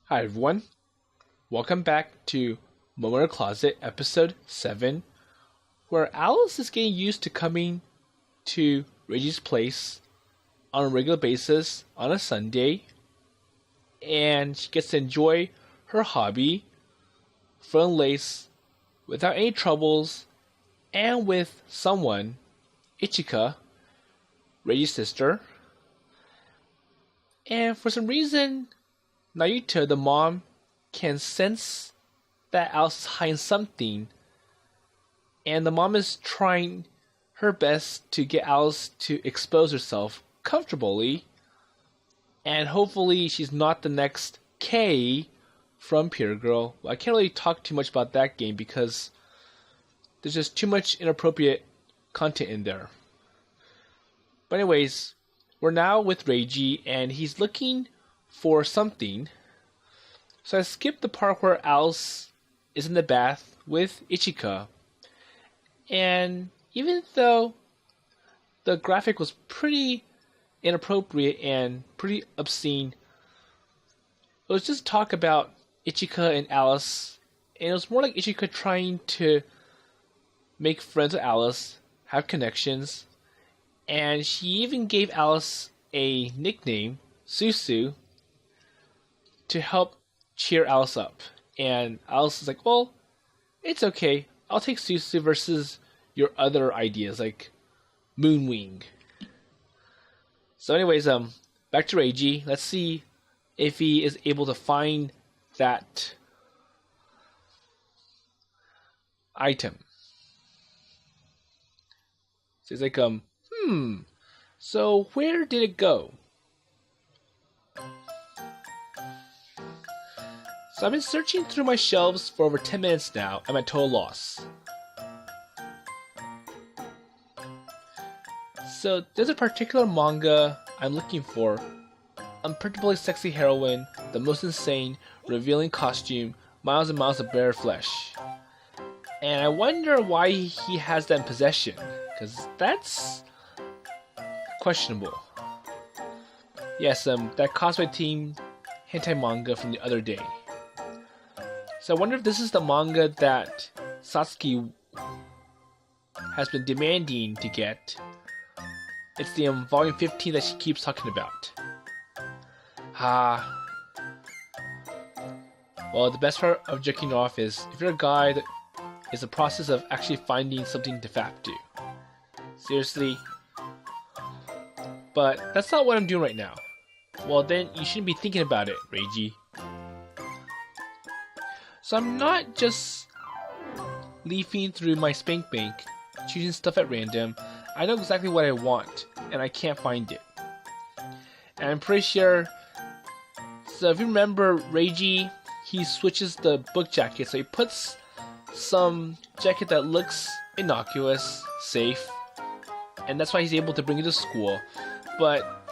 Hi everyone, welcome back to Momoiro Closet episode 7, where Alice is getting used to coming to Reiji's place on a regular basis on a Sunday, and she gets to enjoy her hobby, fun lace, without any troubles, and with someone, Ichika, Reiji's sister. And for some reason, Naruto, the mom, can sense that Alice is hiding something, and the mom is trying her best to get Alice to expose herself comfortably, and hopefully she's not the next K from Pure Girl. Well, I can't really talk too much about that game because there's just too much inappropriate content in there. But anyways, we're now with Reiji, and he's looking for something. So I skipped the part where Alice is in the bath with Ichika. And even though the graphic was pretty inappropriate and pretty obscene, it was just talk about Ichika and Alice. And it was more like Ichika trying to make friends with Alice, have connections. And she even gave Alice a nickname, Susu, to help cheer Alice up. And Alice is like, well, it's okay. I'll take Susu versus your other ideas like Moonwing. So anyways, back to Reiji. Let's see if he is able to find that item. So he's like, so where did it go? So I've been searching through my shelves for over 10 minutes now. I'm at total loss. So there's a particular manga I'm looking for. Unpredictably sexy heroine, the most insane, revealing costume, miles and miles of bare flesh. And I wonder why he has that in possession, because that's questionable. Yes, that cosplay team hentai manga from the other day. So I wonder if this is the manga that Satsuki has been demanding to get. It's the volume 15 that she keeps talking about. Well, the best part of jerking off is if you're a guy, that is the process of actually finding something to fap to. Seriously. But that's not what I'm doing right now. Well, then you shouldn't be thinking about it, Reiji. So I'm not just leafing through my spank bank, choosing stuff at random. I know exactly what I want, and I can't find it. And I'm pretty sure. So if you remember, Reiji, he switches the book jacket. So he puts some jacket that looks innocuous, safe, and that's why he's able to bring it to school. But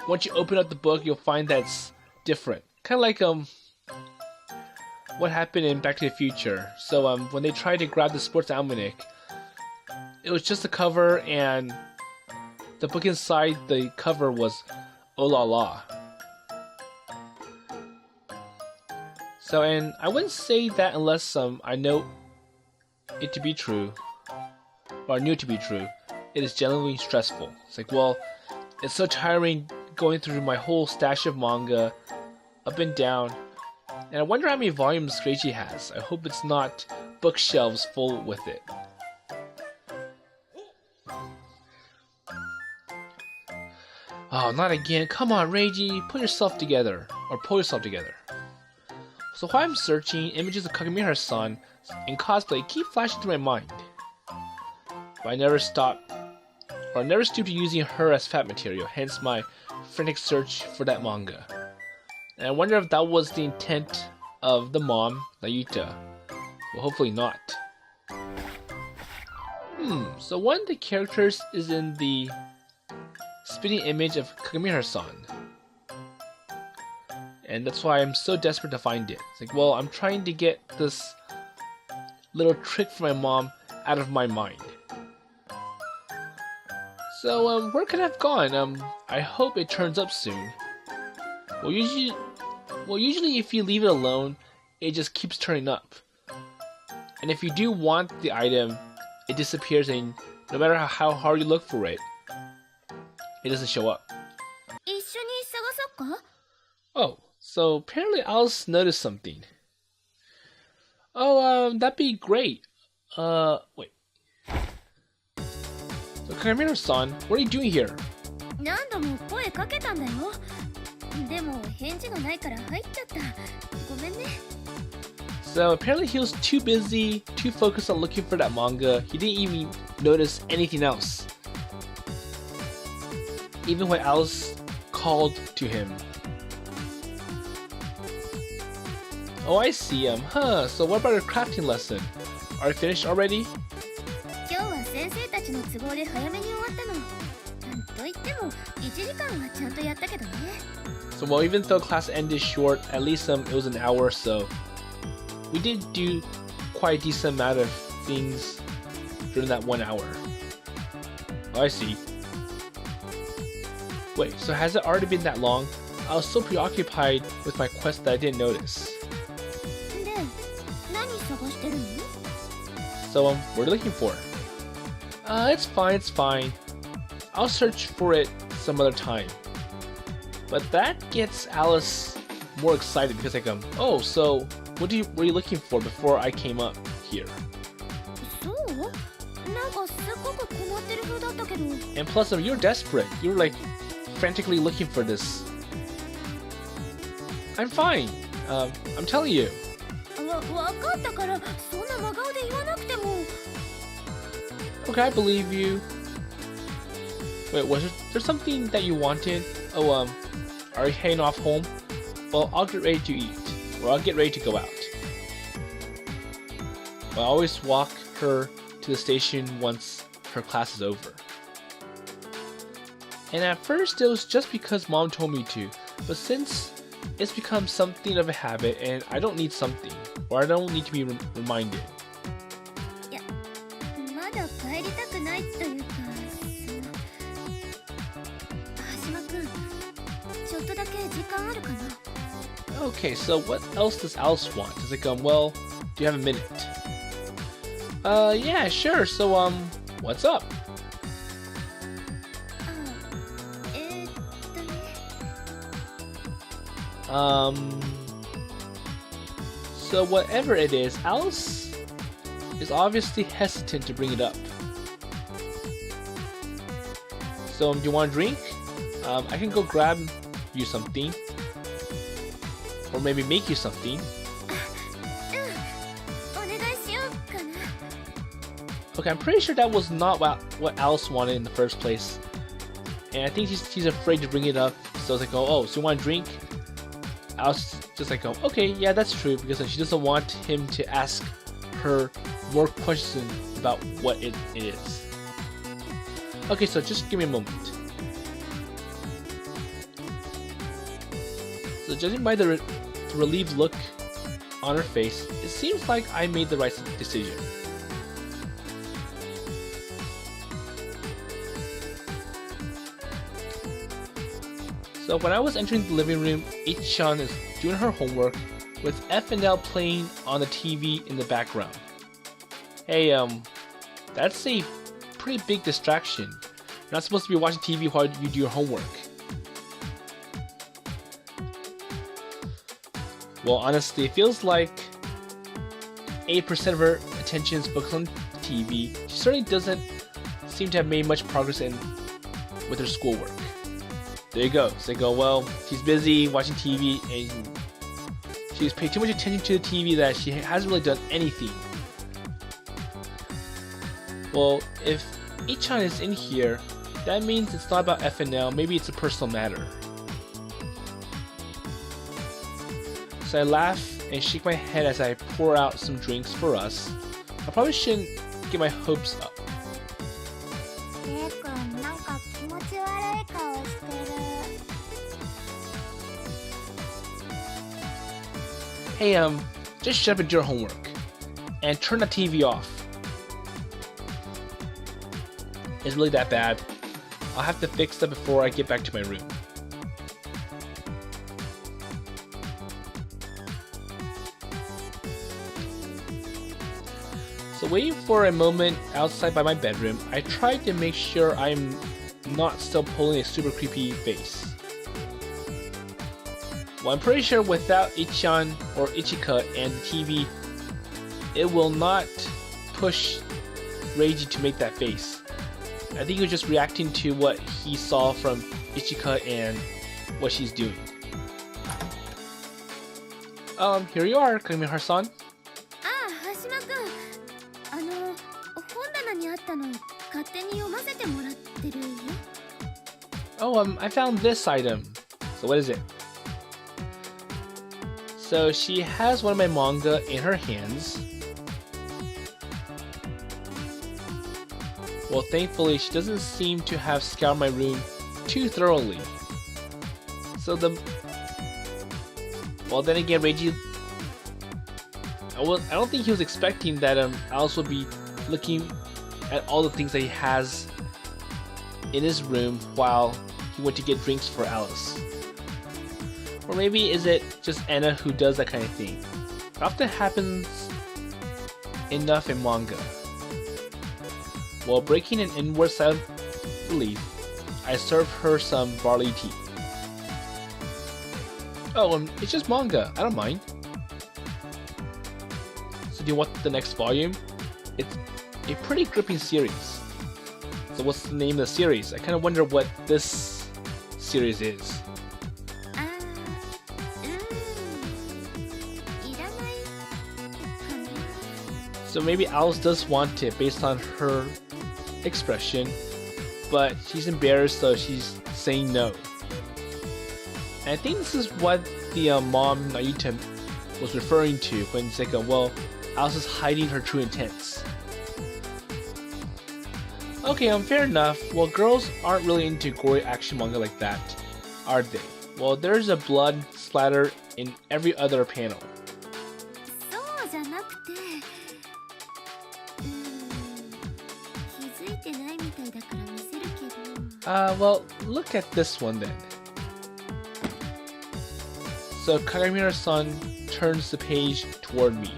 once you open up the book, you'll find that's different. Kind of like what happened in Back to the Future. So when they tried to grab the sports almanac, it was just a cover, and the book inside the cover was oh la la. So, and I wouldn't say that unless I know it to be true, or I knew it to be true. It is genuinely stressful. It's like, well, it's so tiring going through my whole stash of manga, up and down. And I wonder how many volumes Reiji has. I hope it's not bookshelves full with it. Oh, not again. Come on, Reiji. Put yourself together. Or pull yourself together. So while I'm searching, images of Kagami-san in cosplay keep flashing through my mind. But I never stopped to using her as fat material, hence my frantic search for that manga. And I wonder if that was the intent of the mom, Nayuta. Well, hopefully not. So one of the characters is in the spitting image of Kagami-san. And that's why I'm so desperate to find it. It's like, well, I'm trying to get this little trick from my mom out of my mind. So, where could I have gone? I hope it turns up soon. Well, Well, usually if you leave it alone, it just keeps turning up. And if you do want the item, it disappears, and no matter how hard you look for it, it doesn't show up. 一緒に探そっか? Oh, so apparently Alice noticed something. Oh, that'd be great. Wait. So Kamiro-san, what are you doing here? 何度も声かけたんだよ。でも返事がないから入っちゃった。ごめんね。So apparently he was too busy, too focused on looking for that manga, he didn't even notice anything else. Even when Alice called to him. Oh, I see. So what about your crafting lesson? Are you finished already? 今日は先生たちの都合で早めに終わったの。と言っても1時間はちゃんとやったけどね。So well, even though class ended short, at least it was an hour or so. We did do quite a decent amount of things during that 1 hour. Oh, I see. Wait, so has it already been that long? I was so preoccupied with my quest that I didn't notice. で、何探してるの? So, what are you looking for? It's fine. I'll search for it some other time. But that gets Alice more excited because oh, so what were you looking for before I came up here? そう？なんかすっごく困ってる風だったけど。 And plus, you're desperate. You were like frantically looking for this. I'm fine. I'm telling you. わかったからそんな真顔で言わなくても。 Okay, I believe you. Wait, was there something that you wanted? Oh, are you heading off home? Well, I'll get ready to eat, or I'll get ready to go out. I always walk her to the station once her class is over. And at first it was just because mom told me to, but since it's become something of a habit and I don't need something, or I don't need to be reminded. いや、まだ帰りたくないというか、橋間くん、ちょっとだけ時間あるかな? Okay, so what else does Alice want? Does it well, do you have a minute? Yeah, sure. So, what's up? ね。So whatever it is, Alice is obviously hesitant to bring it up. So, do you want a drink? I can go grab you something. Or maybe make you something. Okay, I'm pretty sure that was not what Alice wanted in the first place. And I think he's afraid to bring it up. So it's like, oh, so you want a drink? Alice just like, okay, yeah, that's true. Because she doesn't want him to ask her more questions about what it is. Okay, so just give me a moment. So judging by the relieved look on her face, it seems like I made the right decision. So when I was entering the living room, Ichi-chan is doing her homework with FNL playing on the TV in the background. Hey, that's a pretty big distraction. You're not supposed to be watching TV while you do your homework. Well, honestly, it feels like 8% of her attention is focused on TV. She certainly doesn't seem to have made much progress with her schoolwork. There you go. So they go, well, she's busy watching TV and she's paid too much attention to the TV that she hasn't really done anything. Well, if Ichi-chan is in here, that means it's not about FNL, maybe it's a personal matter. So I laugh and shake my head as I pour out some drinks for us. I probably shouldn't get my hopes up. Hey, just shut up and do your homework. And turn the TV off. It's really that bad. I'll have to fix that before I get back to my room. waiting for a moment outside by my bedroom, I tried to make sure I'm not still pulling a super creepy face. Well, I'm pretty sure without Ichan or Ichika and the TV, it will not push Reiji to make that face. I think he was just reacting to what he saw from Ichika and what she's doing. Here you are, Kamihara-san. Oh, I found this item. So what is it? So she has one of my manga in her hands. Well, thankfully, she doesn't seem to have scoured my room too thoroughly. So well, then again, Reiji, I don't think he was expecting that Alice would be looking at all the things that he has in his room while he went to get drinks for Alice. Or maybe is it just Anna who does that kind of thing? It often happens enough in manga. While breaking an inward sigh of relief, I serve her some barley tea. Oh, it's just manga. I don't mind. So do you want the next volume? It's a pretty gripping series. So what's the name of the series? I kind of wonder what this series is. So maybe Alice does want it based on her expression, but she's embarrassed, so she's saying no. And I think this is what the mom Naita was referring to when it's like, well, Alice is hiding her true intents. Okay, fair enough. Well, girls aren't really into gory action manga like that, are they? Well, there's a blood splatter in every other panel. Well, look at this one then. So Kagamira-san turns the page toward me.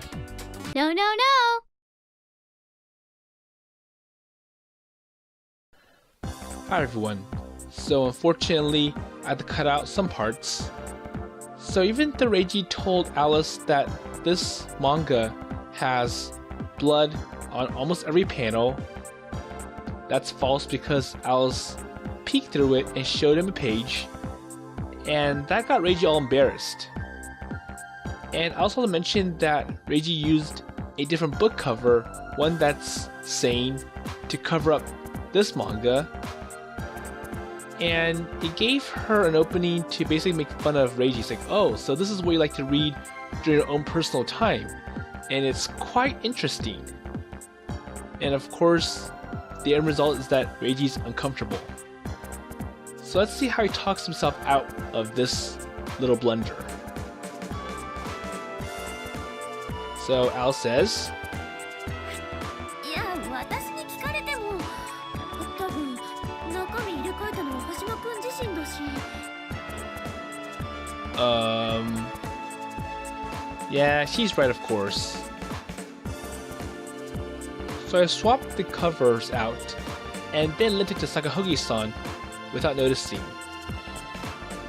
No, no, no! Hi everyone. So unfortunately, I had to cut out some parts. So even though Reiji told Alice that this manga has blood on almost every panel, that's false because Alice peeked through it and showed him a page, and that got Reiji all embarrassed. And I also mentioned that Reiji used a different book cover, one that's sane, to cover up this manga, and it gave her an opening to basically make fun of Reiji. It's like, oh, so this is what you like to read during your own personal time, and it's quite interesting. And of course, the end result is that Reiji's uncomfortable. So let's see how he talks himself out of this little blunder. So Al says, yeah, she's right, of course. So I swapped the covers out and then lent it to Sakahogi-san without noticing.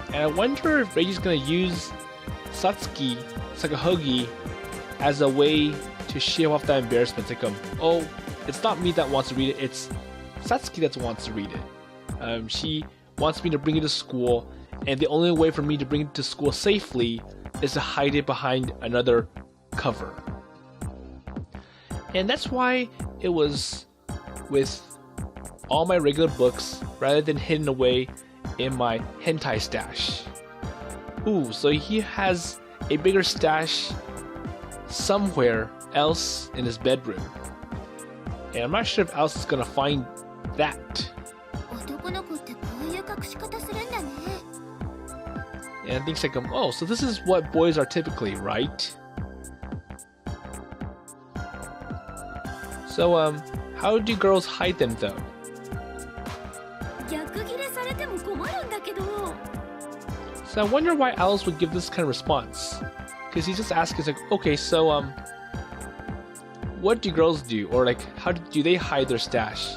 And I wonder if Reiji's gonna use Satsuki, Sakahogi, as a way to shave off that embarrassment. Like, oh, it's not me that wants to read it, it's Satsuki that wants to read it. She wants me to bring it to school, and the only way for me to bring it to school safely is to hide it behind another cover. And that's why it was with all my regular books rather than hidden away in my hentai stash. Ooh, so he has a bigger stash somewhere else in his bedroom. And I'm not sure if Alice is gonna find that. And I think it's like, oh, so this is what boys are typically, right? So, how do girls hide them though? So I wonder why Alice would give this kind of response. Because he's just asking, like, okay, so, what do girls do, or like how do they hide their stash?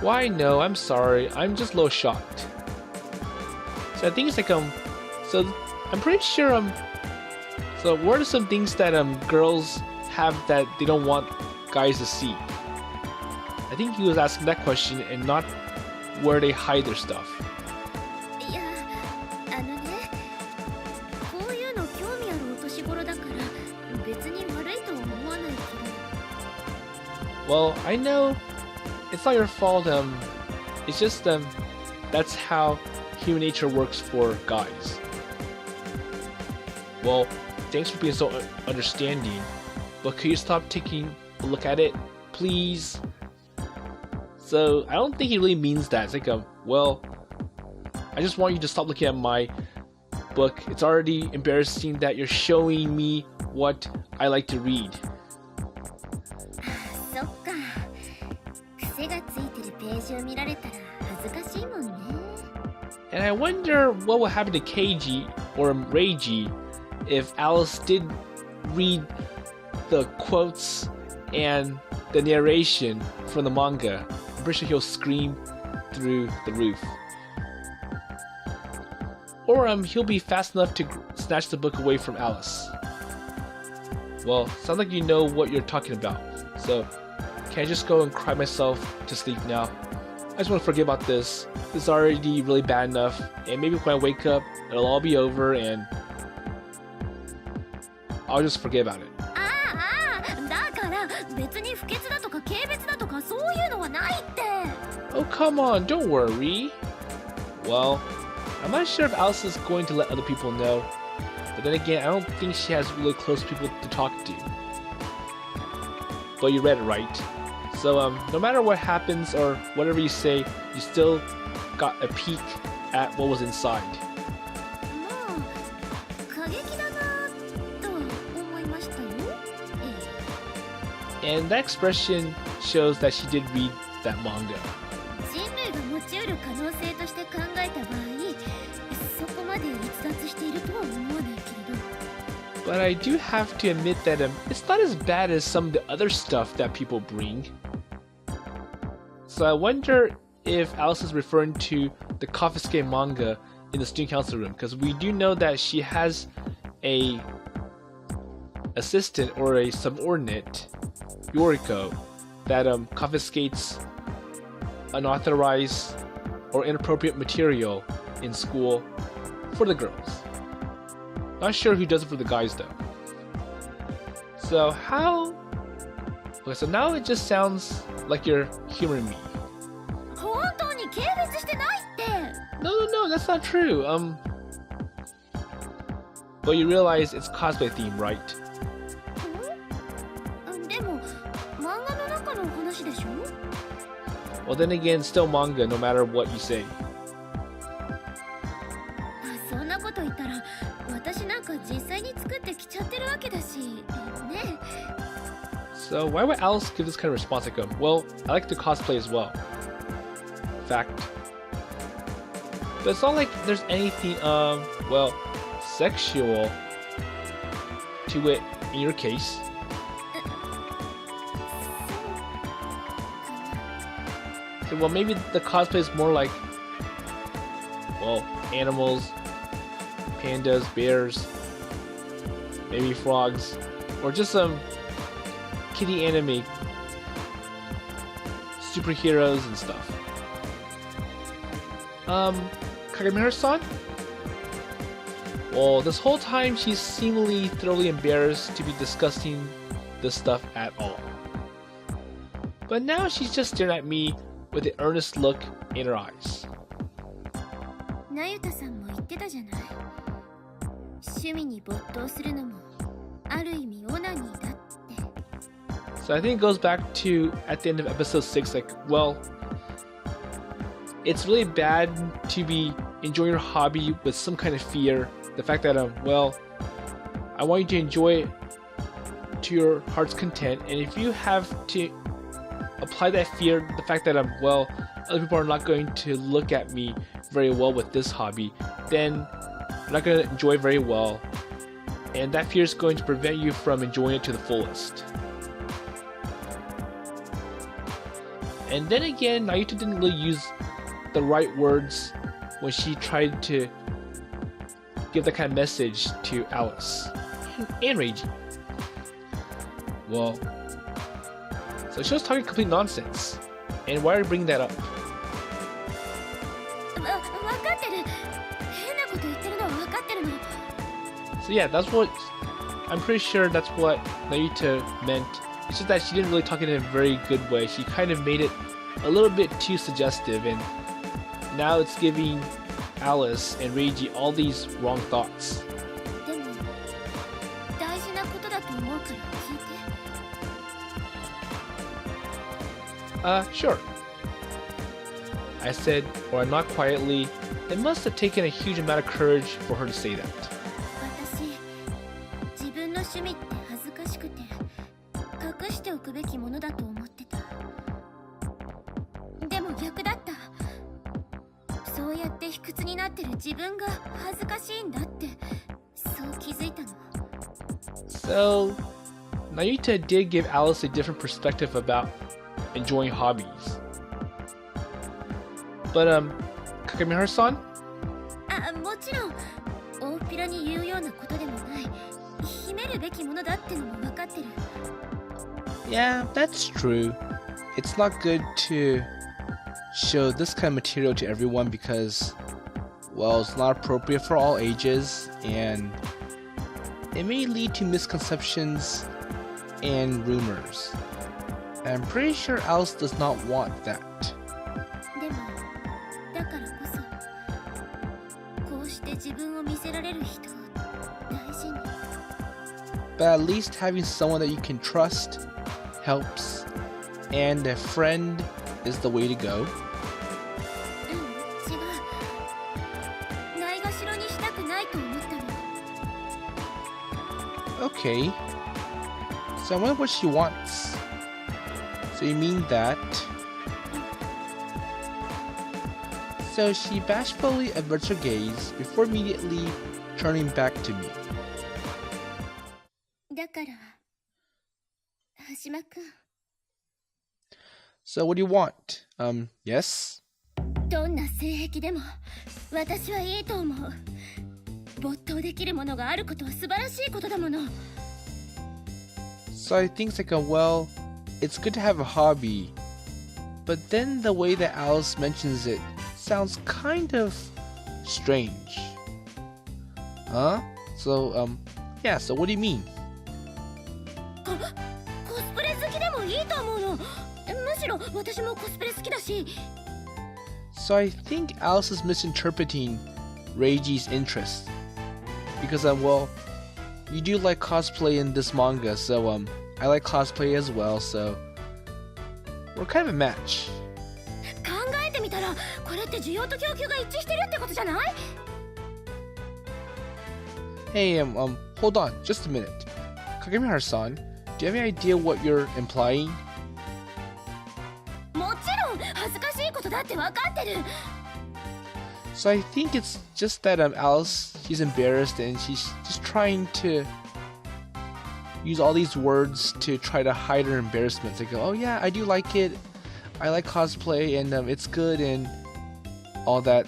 Why no, I'm sorry, I'm just a little shocked. So I think it's like so I'm pretty sure so what are some things that girls have that they don't want guys to see? I think he was asking that question and not where they hide their stuff. いや、こういうの興味あるお年頃だから別に悪いとは思わないけど。Well, I know it's not your fault. It's just that's how human nature works for guys. Well, thanks for being so understanding, but could you stop taking a look at it, please? So I don't think he really means that. It's like well, I just want you to stop looking at my book. It's already embarrassing that you're showing me what I like to read. そっか。癖がついてるページを見られたら恥ずかしいもんね。And I wonder what would happen to Keiji or Reiji if Alice did read the quotes and the narration from the manga. I'm pretty sure he'll scream through the roof. Or he'll be fast enough to snatch the book away from Alice. Well, sounds like you know what you're talking about. So, can I just go and cry myself to sleep now? I just want to forget about this. This is already really bad enough, and maybe when I wake up, it'll all be over and I'll just forget about it. だから別に不潔だとか軽蔑だとかそういうのはないって。Oh, come on, don't worry. Well, I'm not sure if Alice is going to let other people know, but then again, I don't think she has really close people to talk to. But you read it right. So no matter what happens or whatever you say, you still got a peek at what was inside. まあ、過激だなとは思いましたよ。And that expression shows that she did read that manga. 人類が持ち得る可能性として考えた場合、そこまで逸脱しているとは思わないけれど。But I do have to admit that it's not as bad as some of the other stuff that people bring. So I wonder if Alice is referring to the confiscated manga in the student council room, because we do know that she has a assistant or a subordinate, Yoriko, that confiscates unauthorized or inappropriate material in school for the girls. Not sure who does it for the guys though. So how... Okay, so now it just sounds like you're humoring me. 本当に軽蔑してないって。No, that's not true. But you realize it's cosplay theme, right? でも漫画の中の話でしょ。Well, then again, still manga, no matter what you say. そんなこと言ったら私なんか実際に作ってきちゃってるわけだし、ね。So why would Alice give this kind of response like, well, I like to cosplay as well. Fact. But it's not like there's anything, well, sexual to it in your case. So, well, maybe the cosplay is more like, well, animals, pandas, bears, maybe frogs, or just some kitty anime superheroes and stuff. Kagamiru-san? Well, this whole time she's seemingly thoroughly embarrassed to be discussing this stuff at all. But now she's just staring at me with an earnest look in her eyes. 那由他さんも言ってたじゃない。趣味に没頭するのもある意味オナニーだって。 So I think it goes back to at the end of episode 6, like, well, it's really bad to be enjoying your hobby with some kind of fear. The fact that, well, I want you to enjoy it to your heart's content, and if you have to apply that fear, the fact that, well, other people are not going to look at me very well with this hobby, then I'm not going to enjoy very well, and that fear is going to prevent you from enjoying it to the fullest. And then again, Naruto didn't really use the right words when she tried to give that kind of message to Alice and Reiji. Well, so she was talking complete nonsense. And why are you bringing that up? So yeah, that's what I'm pretty sure that's what Naruto meant. It's just that she didn't really talk it in a very good way. She kind of made it a little bit too suggestive, and now it's giving Alice and Reiji all these wrong thoughts. Sure. I said, or not quietly, it must have taken a huge amount of courage for her to say that. So, Naruto did give Alice a different perspective about enjoying hobbies. But, Kakamihara-san? Yeah, that's true. It's not good to show this kind of material to everyone because, well, it's not appropriate for all ages, and it may lead to misconceptions and rumors. I'm pretty sure Alice does not want that. But at least having someone that you can trust helps, and a friend is the way to go. Okay, so I wonder what she wants. So you mean that? So she bashfully averts her gaze before immediately turning back to me. So what do you want? Yes? So I think like well, it's good to have a hobby, but then the way that Alice mentions it sounds kind of strange. Huh? So yeah, so what do you mean? So I think Alice is misinterpreting Reiji's interest. Because well, you do like cosplay in this manga, so I like cosplay as well, so we're kind of a match. Hey, hold on, just a minute. Kagemihara-san, do you have any idea what you're implying? So I think it's just that Alice, she's embarrassed and she's just trying to use all these words to try to hide her embarrassment. They go, oh yeah, I do like it. I like cosplay and it's good and all that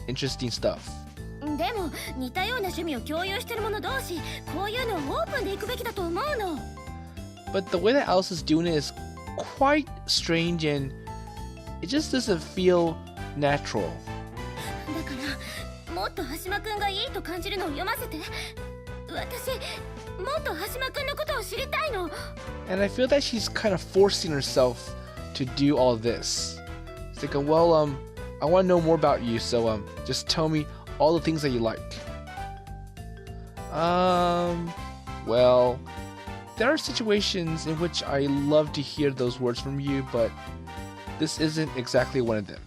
interesting stuff. But the way that Alice is doing it is quite strange and it just doesn't feel natural. And I feel that she's kind of forcing herself to do all this. It's like, well, I want to know more about you, so just tell me all the things that you like. Well, there are situations in which I love to hear those words from you, but this isn't exactly one of them.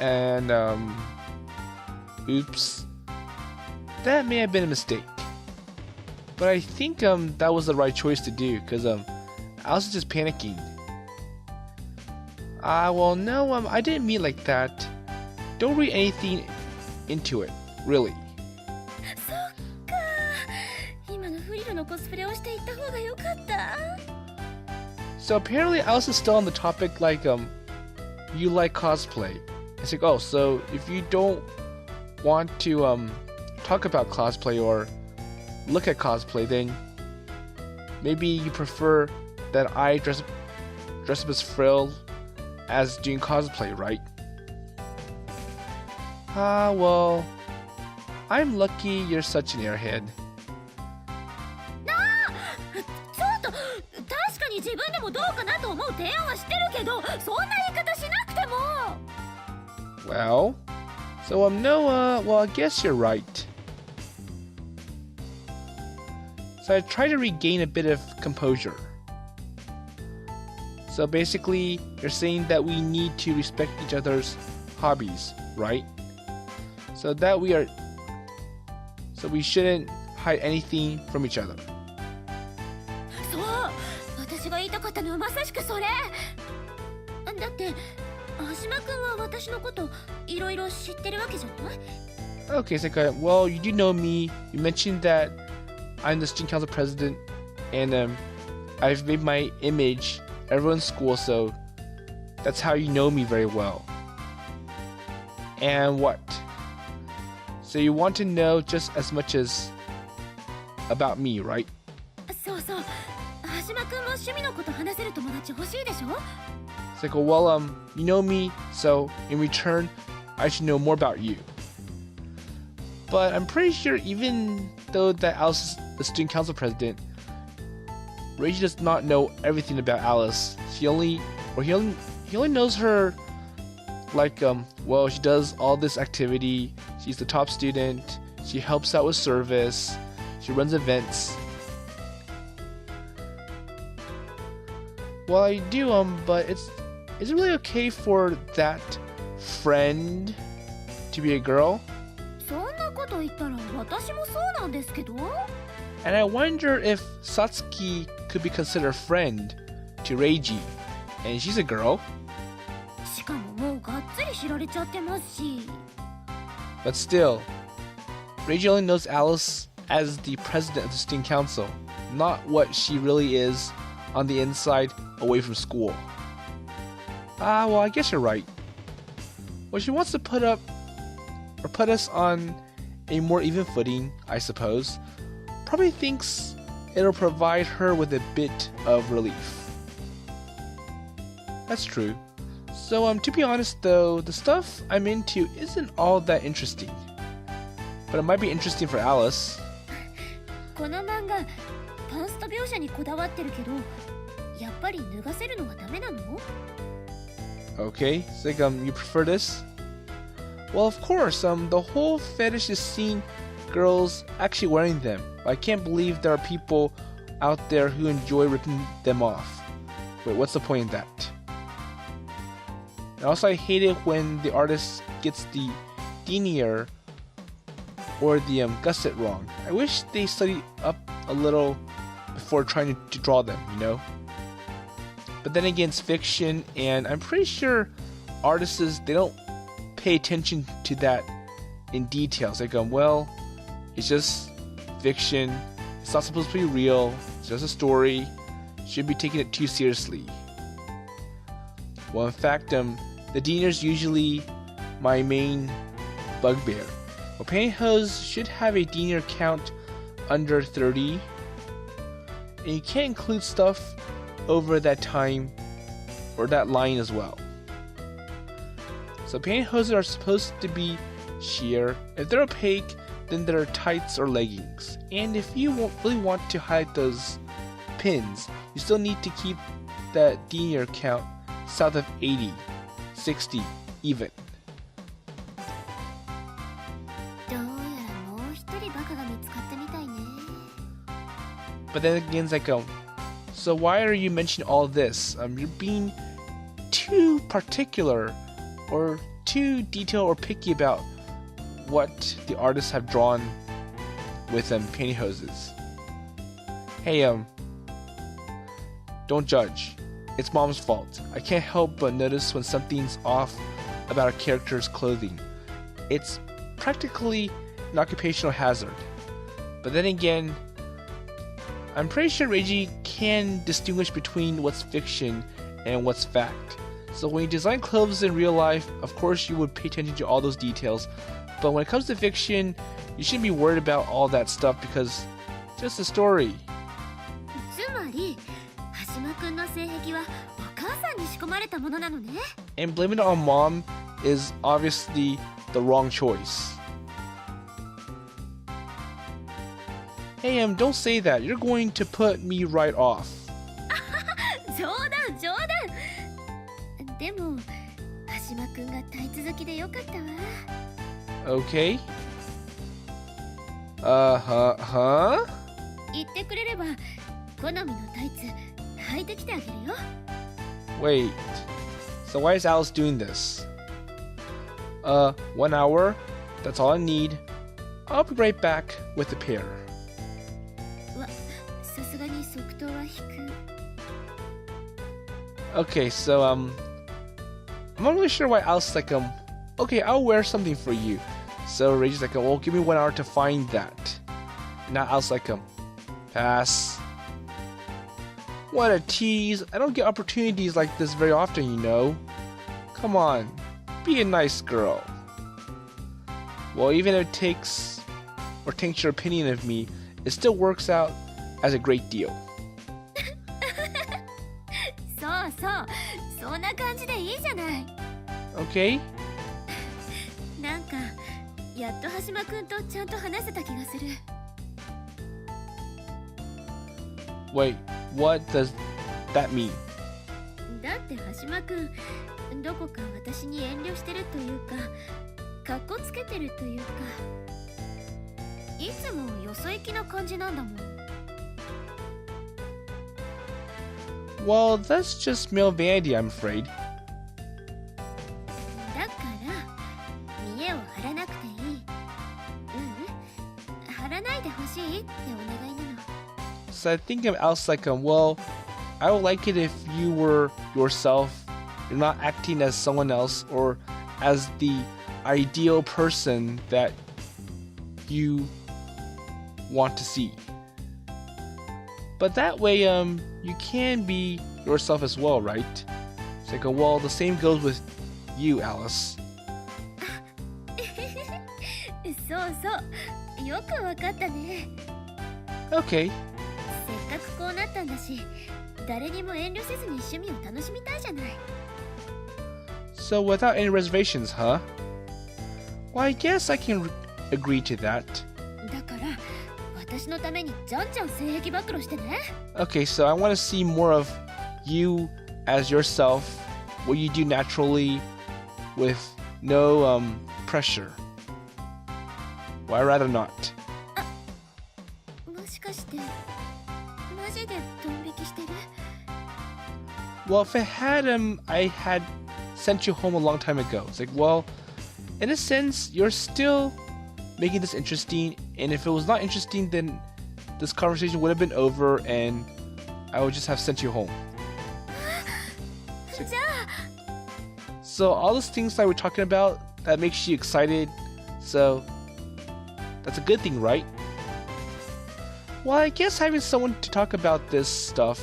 And, oops. That may have been a mistake. But I think, that was the right choice to do, because, I was just panicking. Well, no, I didn't mean like that. Don't read anything into it, really. そっか、今のフリルのコスプレをしていった方が良かった。 So apparently Alice is still on the topic like you like cosplay. It's like, oh, so if you don't want to talk about cosplay or look at cosplay, then maybe you prefer that I dress up as Frill as doing cosplay, right? Well, I'm lucky you're such an airhead. ちょっと、確かに自分でもどうかなと思う提案はしてるけど、そんな言い方しなくても。 Well, so no, well, I guess you're right. So I try to regain a bit of composure. So basically, you're saying that we need to respect each other's hobbies, right? So we shouldn't hide anything from each other. そう、私が言いたかったのはまさしくそれ。だって、羽島くんは私のこといろいろ知ってるわけじゃない？ Okay, Seika, well, you do know me. You mentioned that I'm the student council president, and I've made my image everyone's school, so that's how you know me very well. And what? So you want to know just as much as about me, right? そうそう、羽島くんも趣味のこと話せる友達欲しいでしょ？ It's like, well, you know me, so in return, I should know more about you. But I'm pretty sure even though that Alice is the student council president, Reiji does not know everything about Alice. He only knows her like, well, she does all this activity, she's the top student, she helps out with service, she runs events. Well, I do, but is it really okay for that friend to be a girl? そんなこと言ったら私もそうなんですけど。 And I wonder if Satsuki could be considered a friend to Reiji, and she's a girl. しかももうがっつり知られちゃってますし。 But still, Reiji only knows Alice as the president of the student council, not what she really is on the inside away from school. Well, I guess you're right. Well, she wants to put us on a more even footing, I suppose. Probably thinks it'll provide her with a bit of relief. That's true. So, to be honest though, the stuff I'm into isn't all that interesting. But it might be interesting for Alice. この漫画、パンスト描写にこだわってるけど、やっぱり脱がせるのはダメなの？ Okay, so you prefer this? Well, of course, the whole fetish is seeing girls actually wearing them. I can't believe there are people out there who enjoy ripping them off. Wait, what's the point in that? And also, I hate it when the artist gets the denier or the gusset wrong. I wish they studied up a little before trying to draw them, you know? But then again, it's fiction, and I'm pretty sure artists, they don't pay attention to that in details. They go, well, it's just fiction, it's not supposed to be real, it's just a story, shouldn't be taking it too seriously. Well, in fact, the denier's usually my main bugbear. Well, pantyhose should have a denier count under 30, and you can't include stuff over that time or that line as well. So pantyhose are supposed to be sheer. If they're opaque, then they're tights or leggings. And if you really want to hide those pins, you still need to keep that denier count south of 80, 60 even. どうやらもう一人バカが見つかったみたいね。 But then again, it's like, so why are you mentioning all this? You're being too particular or too detailed or picky about what the artists have drawn with pantyhoses. Hey, don't judge. It's mom's fault. I can't help but notice when something's off about a character's clothing. It's practically an occupational hazard. But then again, I'm pretty sure Reiji can distinguish between what's fiction and what's fact. So when you design clothes in real life, of course you would pay attention to all those details. But when it comes to fiction, you shouldn't be worried about all that stuff because it's just a story. つまり、はしまくんの性癖はお母さんに仕込まれたものなのね。And blaming it on mom is obviously the wrong choice. Hey, don't say that. You're going to put me right off. 冗談冗談。でも、はしまくんがタイツ好きでよかったわ。Okay. Huh? 言ってくれれば、好みのタイツ履いてきてあげるよ。Wait. So why is Alice doing this? 1 hour. That's all I need. I'll be right back with the pair. さすがに即答は引く。Okay, so I'm not really sure why Alice is like okay, I'll wear something for you. So Reiji's like, well, give me 1 hour to find that. Now Alice like pass. What a tease! I don't get opportunities like this very often, you know. Come on, be a nice girl. Well, even if it takes your opinion of me, it still works out as a great deal. そうそう、そんな感じでいいじゃない。Okay? なんか、やっとはしまくんとちゃんと話せた気がする。Wait, what does that mean? だってはしまくん、どこか私に遠慮してるというか、かっこつけてるというか、いつもよそ行きな感じなんだもん。Well, that's just male vanity, I'm afraid. だから見栄を張らなくていい。張らないでほしいってお願いなの。So I think of Alice like, well, I would like it if you were yourself. You're not acting as someone else or as the ideal person that you want to see. But that way, you can be yourself as well, right? It's like, well, the same goes with you, Alice. そうそう、よくわかったね。Okay. せっかくこうなったんだし、誰にも遠慮せずに趣味を楽しみたいじゃない。So without any reservations, huh? Well, I guess I can agree to that. だから、私のためにじゃんじゃん性癖暴露してね。Okay, so I want to see more of you as yourself, what you do naturally, with no pressure. Well, I'd rather not. もしかしてマジでドン引きしてる？ Well, if I had sent you home a long time ago. It's like, well, in a sense, you're still making this interesting, and if it was not interesting, then this conversation would have been over, and I would just have sent you home. So all those things that we're talking about, that makes you excited, so that's a good thing, right? Well, I guess having someone to talk about this stuff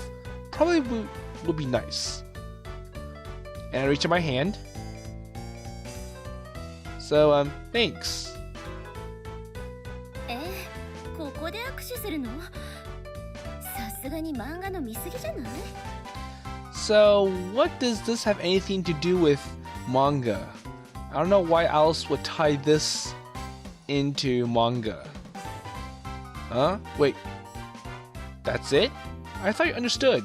probably would be nice. And I reach out my hand. So, thanks. ここで握手するの？さすがに漫画の見過ぎじゃない？ So, what does this have anything to do with manga? I don't know why Alice would tie this into manga. Huh? Wait. That's it? I thought you understood.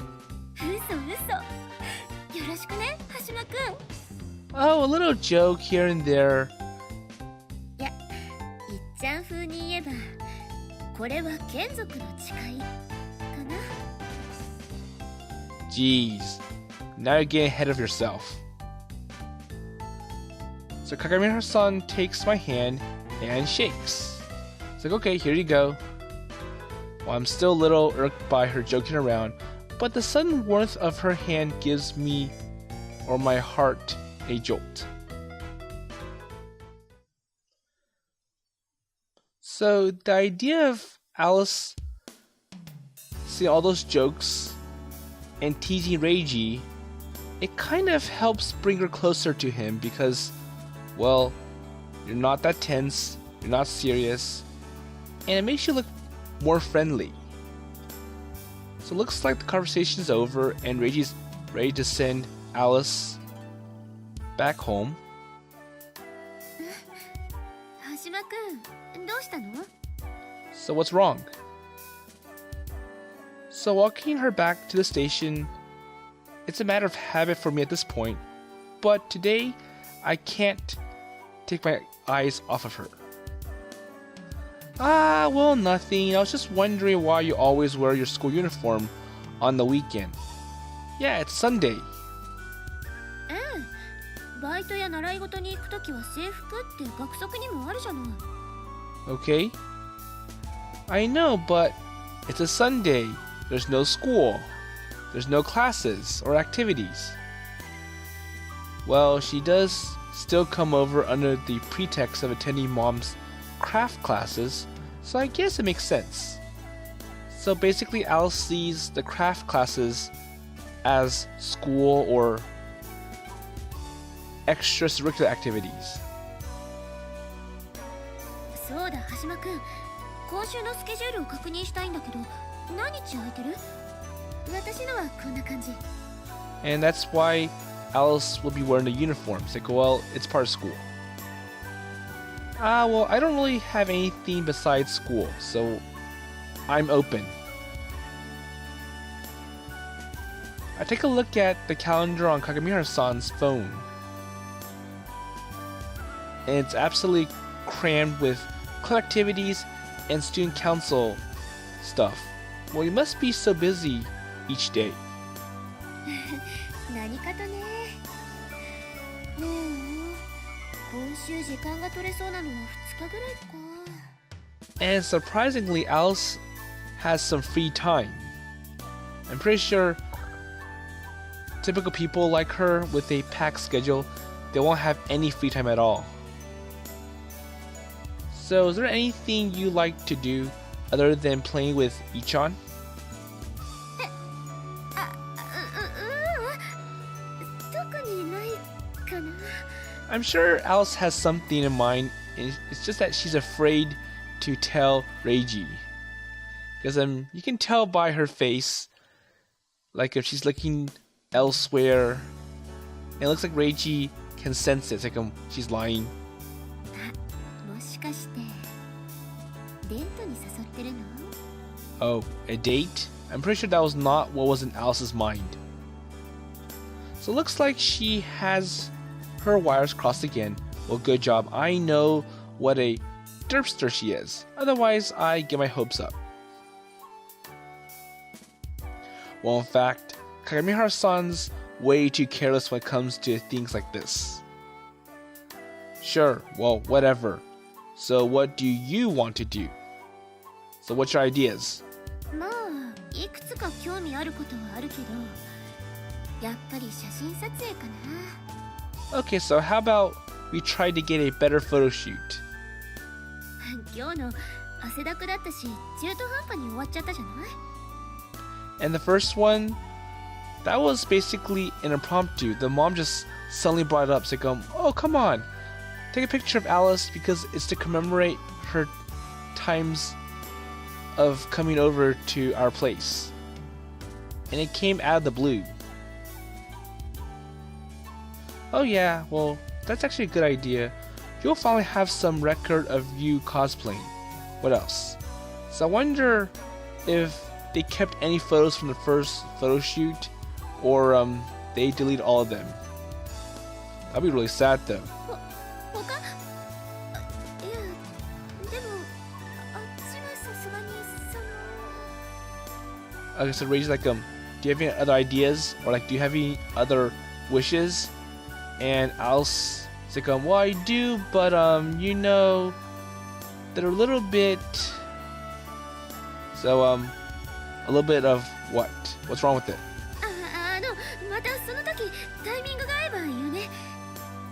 嘘嘘。よろしくね、はしまくん。 Oh, a little joke here and there. いや、いっちゃん風に言えば、これは眷属の誓いかな。Jeez. Now you're getting ahead of yourself. So Kagami-san takes my hand and shakes. It's like, okay, here you go. Well, I'm still a little irked by her joking around, but the sudden warmth of her hand gives me, or my heart, a jolt. So the idea of Alice seeing all those jokes and teasing Reiji, it kind of helps bring her closer to him because, well, you're not that tense, you're not serious, and it makes you look more friendly. So it looks like the conversation is over and Reiji's ready to send Alice back home. はしまくん、どうしたの? So what's wrong? So walking her back to the station, it's a matter of habit for me at this point, but today I can't take my eyes off of her. Well, nothing. I was just wondering why you always wear your school uniform on the weekend. Yeah, it's Sunday. バイトや習い事に行くときは制服って学則にもあるじゃない。Okay. I know, but it's a Sunday. There's no school. There's no classes or activities. Well, she does still come over under the pretext of attending Mom's craft classes, so I guess it makes sense. So basically, Alice sees the craft classes as school or extracurricular activities. そうだ、はしまくん。今週のスケジュールを確認したいんだけど、何日空いてる？私のはこんな感じ。And that's why Alice will be wearing the uniform. It's like, well, it's part of school. Well, I don't really have anything besides school, so I'm open. I take a look at the calendar on Kagamihara-san's phone. And it's absolutely crammed with club activities and student council stuff. Well, you must be so busy each day. 何かとね。今週時間が取れそうなのは2日ぐらいか。And surprisingly, Alice has some free time. I'm pretty sure typical people like her with a packed schedule, they won't have any free time at all. So is there anything you like to do other than playing with Ichan? I'm sure Alice has something in mind, it's just that she's afraid to tell Reiji. Because you can tell by her face, like if she's looking elsewhere, and it looks like Reiji can sense it, it's like she's lying. もしかしてデートに誘ってるの? Oh, a date? I'm pretty sure that was not what was in Alice's mind. So it looks like she has her wires crossed again. Well, good job. I know what a derpster she is. Otherwise, I get my hopes up. Well, in fact, Kagamihara-san's way too careless when it comes to things like this. Sure, well, whatever. So what do you want to do? So what's your ideas? まあ、いくつか興味あることはあるけど、やっぱり写真撮影かな。Okay, so how about we try to get a better photo shoot? 今日の汗だくだったし、中途半端に終わっちゃったじゃない? And the first one, that was basically an impromptu. The mom just suddenly brought it up. It's like, oh, come on. Take a picture of Alice because it's to commemorate her times of coming over to our place. And it came out of the blue. Oh yeah, well, that's actually a good idea. You'll finally have some record of you cosplaying. What else? So I wonder if they kept any photos from the first photo shoot, or they deleted all of them. That'd be really sad though. Okay, so Rei's like, do you have any other ideas? Or like, do you have any other wishes? And Alice is like, well, I do, but you know, they're a little bit. So a little bit of what? What's wrong with it?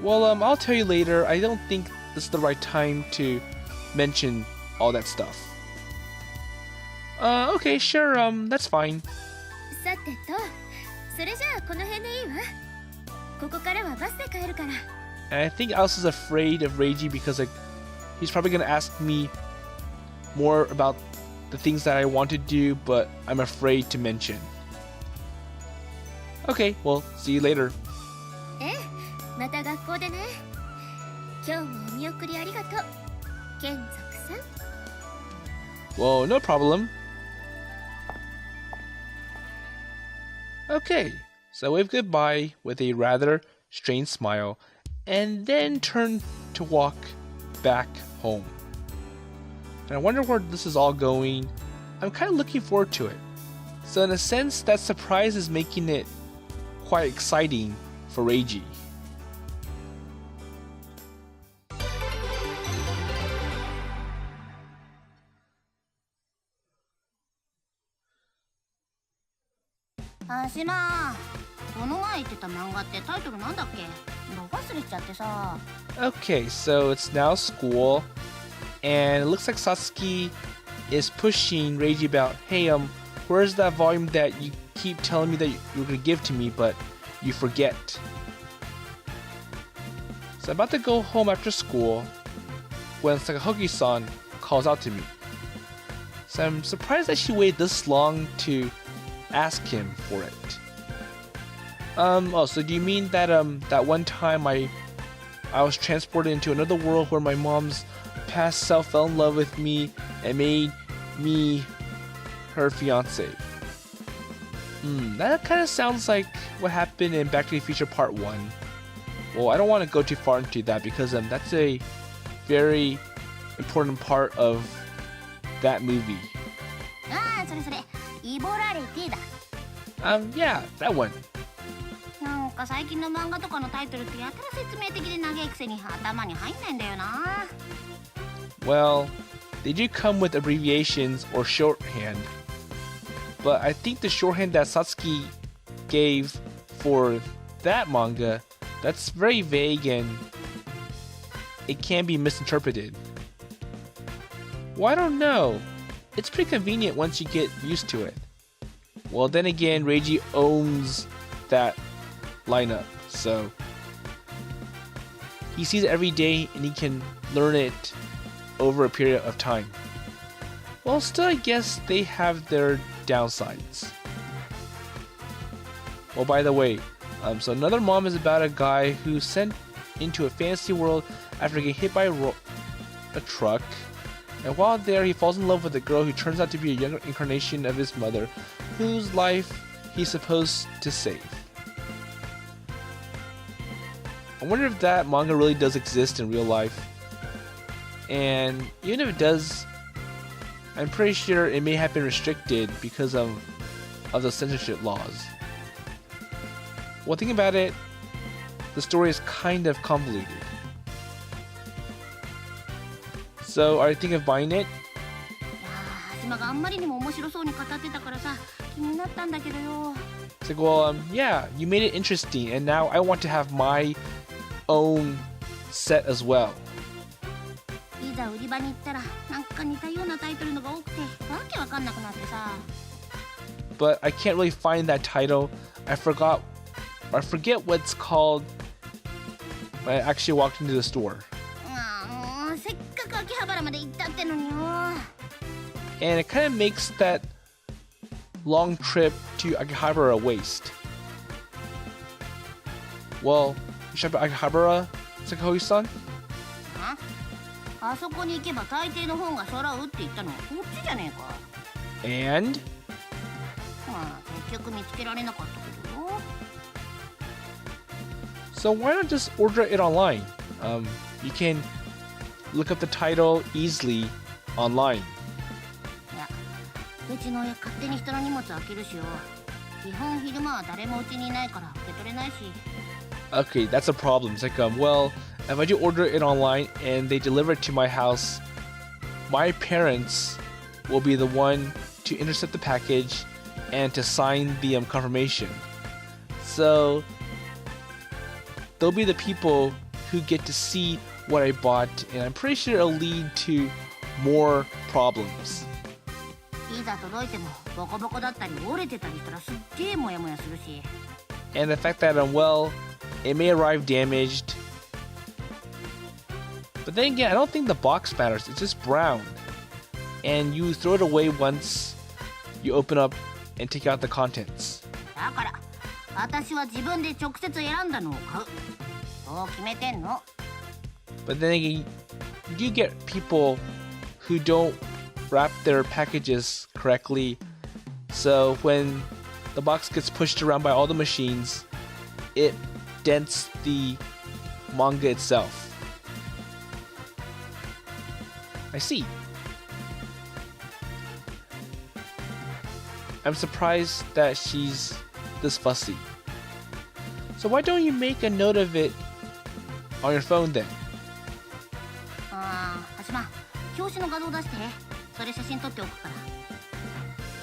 Well, I'll tell you later. I don't think this is the right time to mention all that stuff. Okay, sure, that's fine. さてと、それじゃあこの辺でいいわ。ここからはバスで帰るから。And I think Alice is afraid of Reiji because like he's probably gonna ask me more about the things that I want to do, but I'm afraid to mention. Okay, well, see you later. ええ、また学校でね。今日もお見送りありがとう、眷属さん。Well, no problem. Okay, so I wave goodbye with a rather strange smile, and then turn to walk back home. And I wonder where this is all going. I'm kind of looking forward to it. So in a sense, that surprise is making it quite exciting for Reiji. Ashima, この前言ってた漫画ってタイトルなんだっけ？ど忘れちゃってさ。Okay, so it's now school, and it looks like Satsuki is pushing Reiji about, hey, where's that volume that you keep telling me that you're gonna give to me, but you forget? So I'm about to go home after school when Sakahoki-san calls out to me. So I'm surprised that she waited this long to ask him for it. Oh, so do you mean that that one time I was transported into another world where my mom's past self fell in love with me and made me her fiance? That kind of sounds like what happened in Back to the Future Part 1. Well, I don't want to go too far into that because that's a very important part of that movie. Yeah, that one. なんか最近の漫画とかのタイトルってやたら説明的で長いくせに頭に入んないんだよな。Well, they do come with abbreviations or shorthand, but I think the shorthand that Satsuki gave for that manga, that's very vague and it can be misinterpreted. Well, I don't know. It's pretty convenient once you get used to it. Well, then again, Reiji owns that lineup, so he sees it every day and he can learn it over a period of time. Well, still, I guess they have their downsides. Well, by the way, so another mom is about a guy who's sent into a fantasy world after getting hit by a truck. And while there, he falls in love with a girl who turns out to be a younger incarnation of his mother, whose life he's supposed to save. I wonder if that manga really does exist in real life. And even if it does, I'm pretty sure it may have been restricted because of the censorship laws. Well, think about it, the story is kind of convoluted. So, are you thinking of buying it? It's like, well, yeah, you made it interesting, and now I want to have my own set as well. But I can't really find that title. I forget what's called when I actually walked into the store. And it kind of makes that long trip to Akihabara a waste. Well, you shop at Akihabara, Sakahoshi-san? Huh? And? So why not just order it online? You can look up the title easily online. Okay, that's a problem. It's like, well, if I do order it online and they deliver it to my house, my parents will be the one to intercept the package and to sign the confirmation. So they'll be the people who get to see what I bought, and I'm pretty sure it'll lead to more problems. いざ届いてもボコボコだったり折れてたりしたらすっげえモヤモヤするし。And the fact that, well, it may arrive damaged. But then again, I don't think the box matters. It's just brown. And you throw it away once you open up and take out the contents. だから私は自分で直接選んだのを買う。そう決めてんの。But then again, you do get people who don't wrap their packages correctly. So when the box gets pushed around by all the machines, it dents the manga itself. I see. I'm surprised that she's this fussy. So why don't you make a note of it on your phone then? はしま、表紙の画像出して。それ写真撮っておくか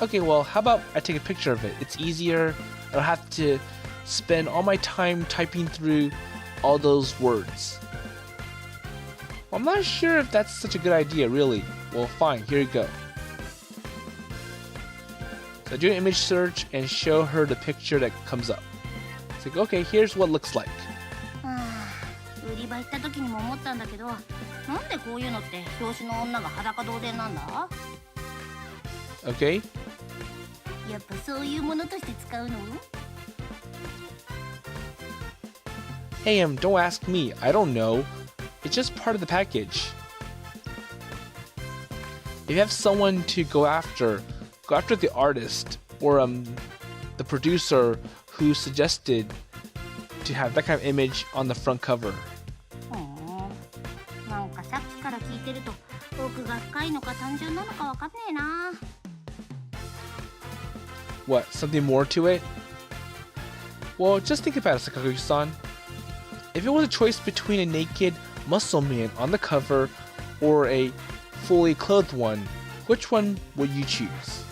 ら。Okay, well, how about I take a picture of it? It's easier. I don't have to spend all my time typing through all those words. Well, I'm not sure if that's such a good idea, really. Well, fine, here you go. So do an image search and show her the picture that comes up. It's like, okay, here's what it looks like. 売り場行った時にも思ったんだけど、なんでこういうのって表紙の女が裸同然なんだ？ Okay. やっぱそういうものとして使うの？ Hey, don't ask me. I don't know. It's just part of the package. If you have someone to go after the artist or the producer who suggested to have that kind of image on the front cover. なんかさっきから聞いてると奥が深いのか単純なのかわかんねえな。What, something more to it? Well, just think about it, Sakaguchi-san. If it was a choice between a naked muscle man on the cover or a fully clothed one, which one would you choose?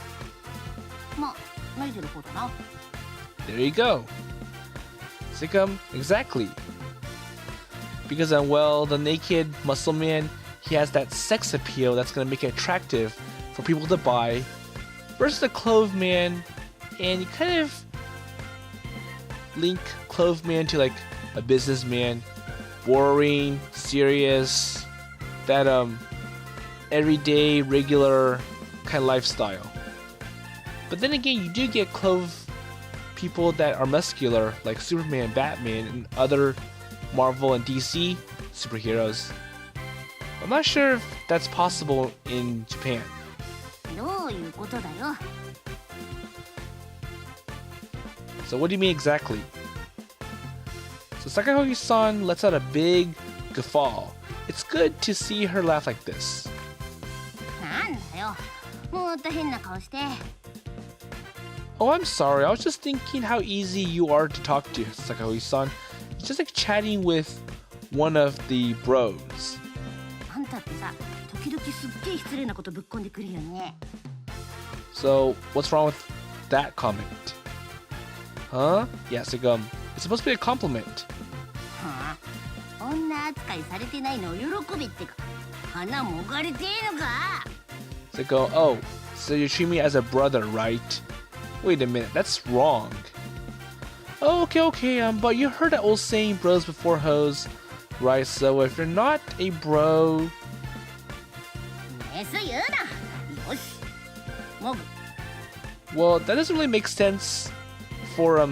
まあ、脱いでる方だな。 There you go. Exactly. Because, well, the naked muscle man, he has that sex appeal that's going to make it attractive for people to buy. Versus the clothed man, and you kind of link clothed man to like a businessman. Boring, serious, that everyday, regular kind of lifestyle. But then again, you do get clothed people that are muscular, like Superman, Batman, and other Marvel and DC superheroes. I'm not sure if that's possible in Japan. どういうことだよ。 So what do you mean exactly? So Sakahogi-san lets out a big guffaw. It's good to see her laugh like this. なんだよ。もっと変な顔して。 Oh, I'm sorry. I was just thinking how easy you are to talk to, Sakahogi-san. It's just like chatting with one of the bros. あんたってさ、時々すっげえ失礼なことぶっこんでくるよね。 So, what's wrong with that comment? Huh? Yeah, it's like, it's supposed to be a compliment. はあ、女扱いされてないのを喜びってか、花もがれてえのか。 It's like, oh, so you treat me as a brother, right? Wait a minute, that's wrong. Oh, okay, but you heard that old saying, bros before hoes, right? So if you're not a bro... ね、そう言うな。よし。もぐ。 Well, that doesn't really make sense for,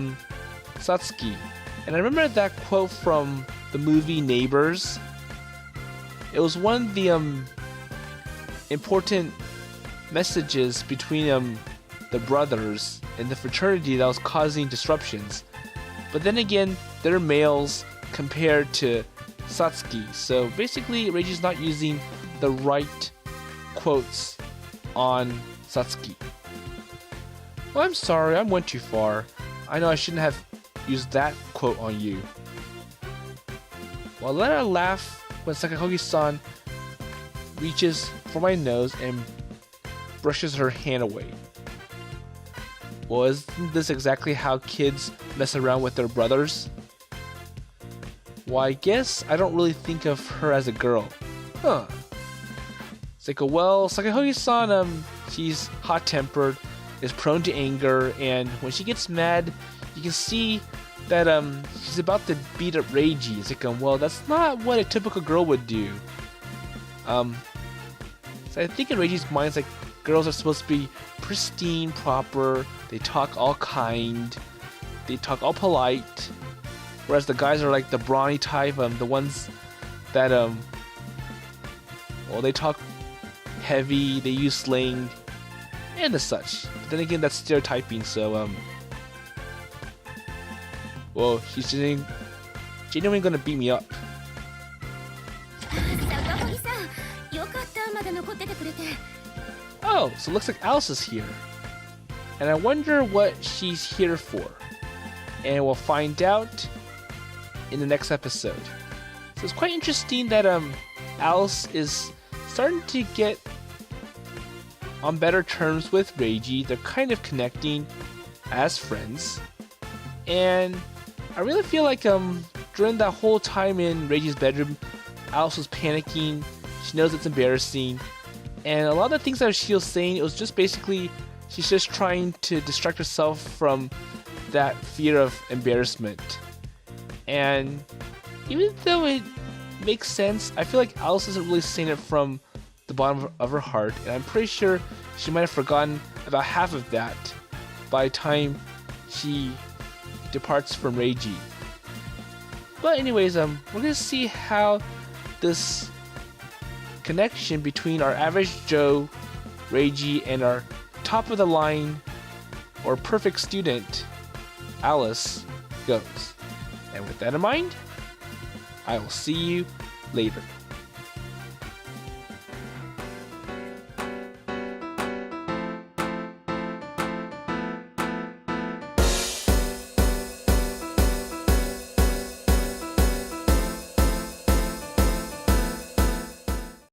Satsuki. And I remember that quote from the movie Neighbors. It was one of the, important messages between, the brothers in the fraternity that was causing disruptions. But then again, they're males compared to Satsuki. So basically, Reiji's not using the right quotes on Satsuki. Well, I'm sorry, I went too far. I know I shouldn't have used that quote on you. Well, let her laugh when Sakahogi-san reaches for my nose and brushes her hand away. Well, isn't this exactly how kids mess around with their brothers? Well, I guess I don't really think of her as a girl. Huh. It's like, well, Sakahogi-san, she's hot-tempered, is prone to anger, and when she gets mad, you can see that she's about to beat up Reiji. It's like, well, that's not what a typical girl would do. So I think in Reiji's mind, it's like girls are supposed to be pristine, proper. They talk all kind. They talk all polite. Whereas the guys are like the brawny type, the ones that well, they talk heavy. They use slang and as such. But then again, that's stereotyping. So well, she's genuinely gonna beat me up. Oh, so it looks like Alice is here. And I wonder what she's here for. And we'll find out in the next episode. So it's quite interesting that Alice is starting to get on better terms with Reiji. They're kind of connecting as friends. And I really feel like during that whole time in Reiji's bedroom, Alice was panicking. She knows it's embarrassing. And a lot of the things that she was saying, it was just basically she's just trying to distract herself from that fear of embarrassment. And even though it makes sense, I feel like Alice isn't really saying it from the bottom of her heart. And I'm pretty sure she might have forgotten about half of that by the time she departs from Reiji. But anyways, we're gonna see how this connection between our average Joe, Reiji, and our top of the line or perfect student, Alice, goes. And with that in mind, I will see you later.